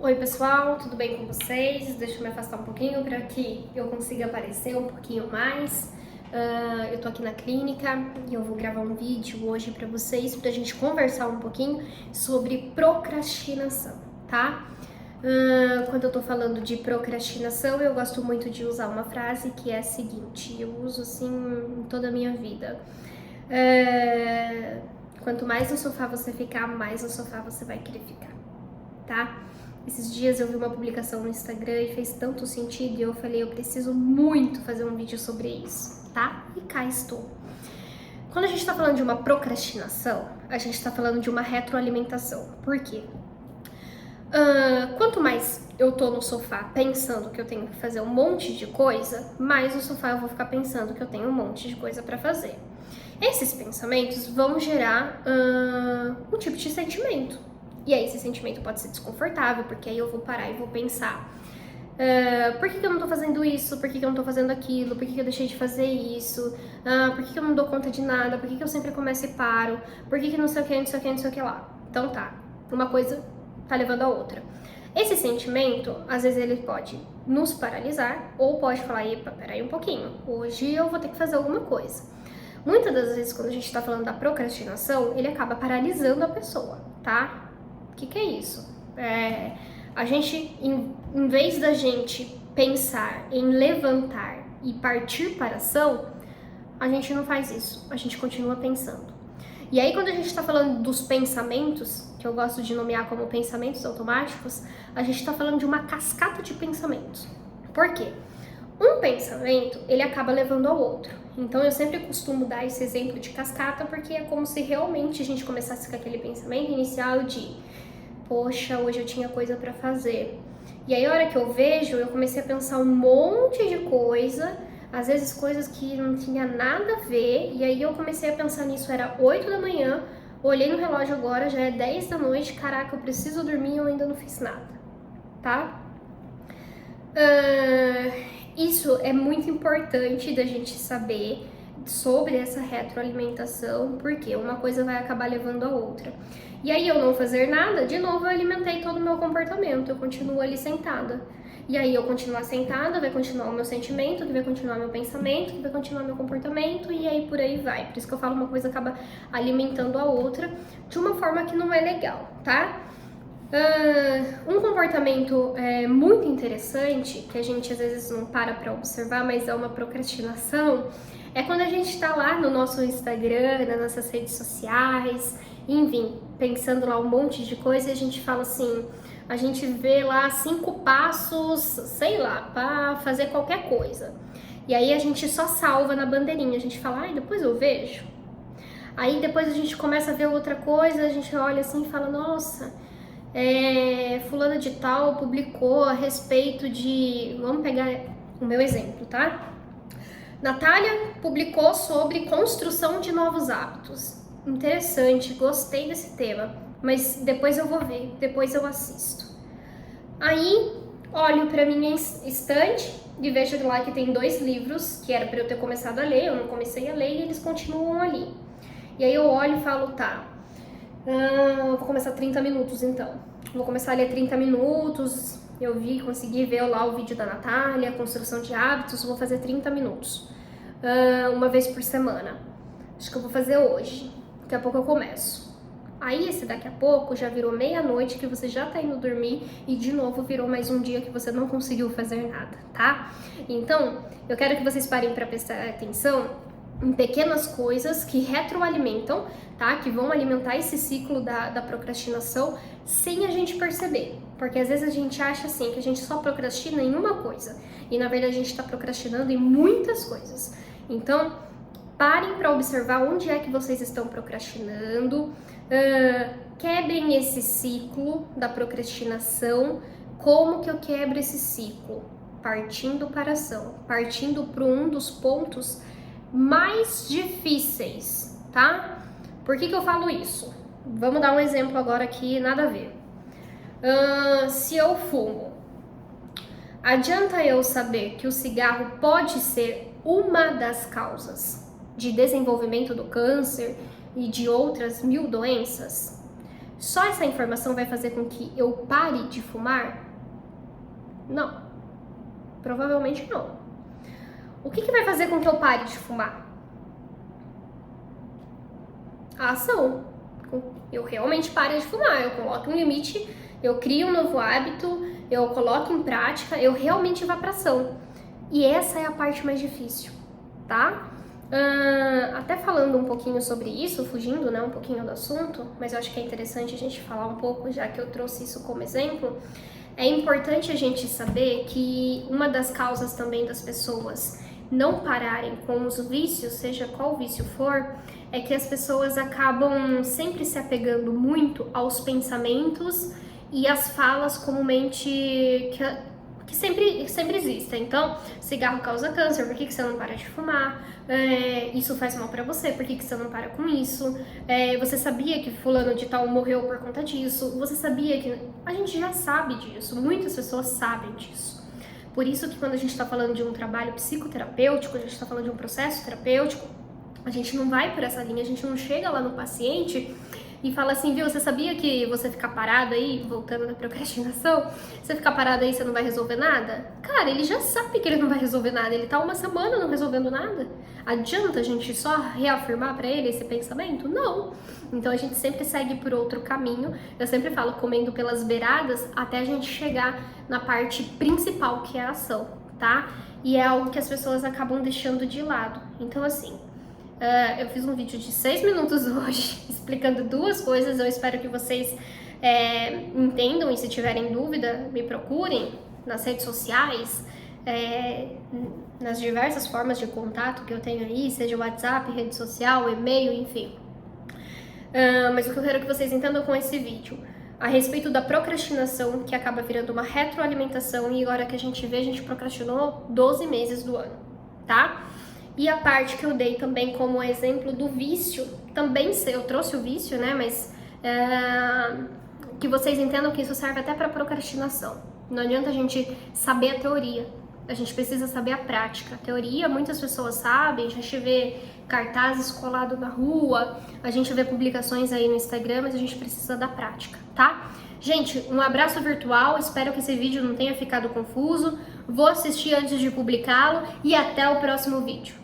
Oi pessoal, tudo bem com vocês? Deixa eu me afastar um pouquinho para que eu consiga aparecer um pouquinho mais. Eu tô aqui na clínica e eu vou gravar um vídeo hoje para vocês, pra gente conversar um pouquinho sobre procrastinação, tá? Quando eu tô falando de procrastinação, eu gosto muito de usar uma frase que é a seguinte, eu uso assim em toda a minha vida. Quanto mais no sofá você ficar, mais no sofá você vai querer ficar, tá? Esses dias eu vi uma publicação no Instagram e fez tanto sentido e eu falei, eu preciso muito fazer um vídeo sobre isso, tá? E cá estou. Quando a gente tá falando de uma procrastinação, a gente tá falando de uma retroalimentação. Por quê? Quanto mais eu tô no sofá pensando que eu tenho que fazer um monte de coisa, mais no sofá eu vou ficar pensando que eu tenho um monte de coisa pra fazer. Esses pensamentos vão gerar um tipo de sentimento. E aí esse sentimento pode ser desconfortável, porque aí eu vou parar e vou pensar, por que eu não tô fazendo isso? Por que eu não tô fazendo aquilo? Por que eu deixei de fazer isso? Por que eu não dou conta de nada? Por que eu sempre começo e paro? Por que não sei o que, não sei o que, não sei o que lá? Então tá, uma coisa tá levando a outra. Esse sentimento, às vezes ele pode nos paralisar, ou pode falar, epa, peraí um pouquinho, hoje eu vou ter que fazer alguma coisa. Muitas das vezes, quando a gente tá falando da procrastinação, ele acaba paralisando a pessoa, tá? O que é isso? A gente, em vez da gente pensar em levantar e partir para a ação, a gente não faz isso, a gente continua pensando. E aí, quando a gente está falando dos pensamentos, que eu gosto de nomear como pensamentos automáticos, a gente está falando de uma cascata de pensamentos. Por quê? Um pensamento, ele acaba levando ao outro. Então, eu sempre costumo dar esse exemplo de cascata, porque é como se realmente a gente começasse com aquele pensamento inicial de poxa, hoje eu tinha coisa pra fazer. E aí, a hora que eu vejo, eu comecei a pensar um monte de coisa, às vezes coisas que não tinha nada a ver, e aí eu comecei a pensar nisso, era 8 da manhã, olhei no relógio agora, já é 10 da noite, caraca, eu preciso dormir e eu ainda não fiz nada, tá? Isso é muito importante da gente saber sobre essa retroalimentação, porque uma coisa vai acabar levando a outra. E aí eu não fazer nada, de novo eu alimentei todo o meu comportamento, eu continuo ali sentada. E aí eu continuar sentada, vai continuar o meu sentimento, que vai continuar meu pensamento, que vai continuar meu comportamento, e aí por aí vai. Por isso que eu falo, uma coisa acaba alimentando a outra de uma forma que não é legal, tá? Um comportamento muito interessante, que a gente às vezes não para observar, mas é uma procrastinação, é quando a gente está lá no nosso Instagram, nas nossas redes sociais, enfim, pensando lá um monte de coisa e a gente fala assim, a gente vê lá 5 passos, sei lá, para fazer qualquer coisa. E aí a gente só salva na bandeirinha, a gente fala, ai, depois eu vejo. Aí depois a gente começa a ver outra coisa, a gente olha assim e fala, nossa, fulana de tal publicou a respeito de, vamos pegar o meu exemplo, tá? Natália publicou sobre construção de novos hábitos. Interessante, gostei desse tema, mas depois eu vou ver, depois eu assisto. Aí, olho para minha estante e vejo lá que tem 2 livros que era para eu ter começado a ler, eu não comecei a ler e eles continuam ali. E aí eu olho e falo, tá, vou começar 30 minutos então. Vou começar a ler 30 minutos, consegui ver lá o vídeo da Natália, construção de hábitos, vou fazer 30 minutos. Uma vez por semana. Acho que eu vou fazer hoje. Daqui a pouco eu começo. Aí esse daqui a pouco já virou meia-noite que você já tá indo dormir e de novo virou mais um dia que você não conseguiu fazer nada, tá? Então, eu quero que vocês parem para prestar atenção em pequenas coisas que retroalimentam, tá? Que vão alimentar esse ciclo da procrastinação sem a gente perceber. Porque às vezes a gente acha assim que a gente só procrastina em uma coisa e na verdade a gente está procrastinando em muitas coisas. Então, parem para observar onde é que vocês estão procrastinando, quebrem esse ciclo da procrastinação. Como que eu quebro esse ciclo? Partindo para a ação, partindo para um dos pontos mais difíceis, tá? Por que eu falo isso? Vamos dar um exemplo agora aqui, nada a ver. Se eu fumo, adianta eu saber que o cigarro pode ser uma das causas de desenvolvimento do câncer e de outras 1000 doenças? Só essa informação vai fazer com que eu pare de fumar? Não. Provavelmente não. O que vai fazer com que eu pare de fumar? A ação. Eu realmente pare de fumar, eu coloco um limite, eu crio um novo hábito, eu coloco em prática, eu realmente vá pra ação. E essa é a parte mais difícil, tá? Até falando um pouquinho sobre isso, fugindo, né, um pouquinho do assunto, mas eu acho que é interessante a gente falar um pouco, já que eu trouxe isso como exemplo. É importante a gente saber que uma das causas também das pessoas não pararem com os vícios, seja qual vício for, é que as pessoas acabam sempre se apegando muito aos pensamentos e às falas comumente que sempre existem. Então, cigarro causa câncer, por que você não para de fumar? Isso faz mal pra você, por que você não para com isso? Você sabia que fulano de tal morreu por conta disso? Você sabia que... A gente já sabe disso, muitas pessoas sabem disso. Por isso que quando a gente está falando de um trabalho psicoterapêutico, a gente está falando de um processo terapêutico, a gente não vai por essa linha, a gente não chega lá no paciente e fala assim, viu, você sabia que você ficar parado aí, voltando na procrastinação, você ficar parado aí, você não vai resolver nada? Cara, ele já sabe que ele não vai resolver nada, ele tá uma semana não resolvendo nada. Adianta a gente só reafirmar pra ele esse pensamento? Não. Então a gente sempre segue por outro caminho, eu sempre falo comendo pelas beiradas até a gente chegar na parte principal, que é a ação, tá? E é algo que as pessoas acabam deixando de lado. Então assim, eu fiz um vídeo de 6 minutos hoje explicando duas coisas, eu espero que vocês entendam e se tiverem dúvida, me procurem nas redes sociais, nas diversas formas de contato que eu tenho aí, seja WhatsApp, rede social, e-mail, enfim. Mas o que eu quero que vocês entendam com esse vídeo, a respeito da procrastinação, que acaba virando uma retroalimentação, e agora que a gente vê, a gente procrastinou 12 meses do ano, tá? E a parte que eu dei também como exemplo do vício, também eu trouxe o vício, né, mas que vocês entendam que isso serve até para procrastinação. Não adianta a gente saber a teoria, a gente precisa saber a prática. A teoria, muitas pessoas sabem, a gente vê cartazes colados na rua, a gente vê publicações aí no Instagram, mas a gente precisa da prática, tá? Gente, um abraço virtual, espero que esse vídeo não tenha ficado confuso, vou assistir antes de publicá-lo e até o próximo vídeo.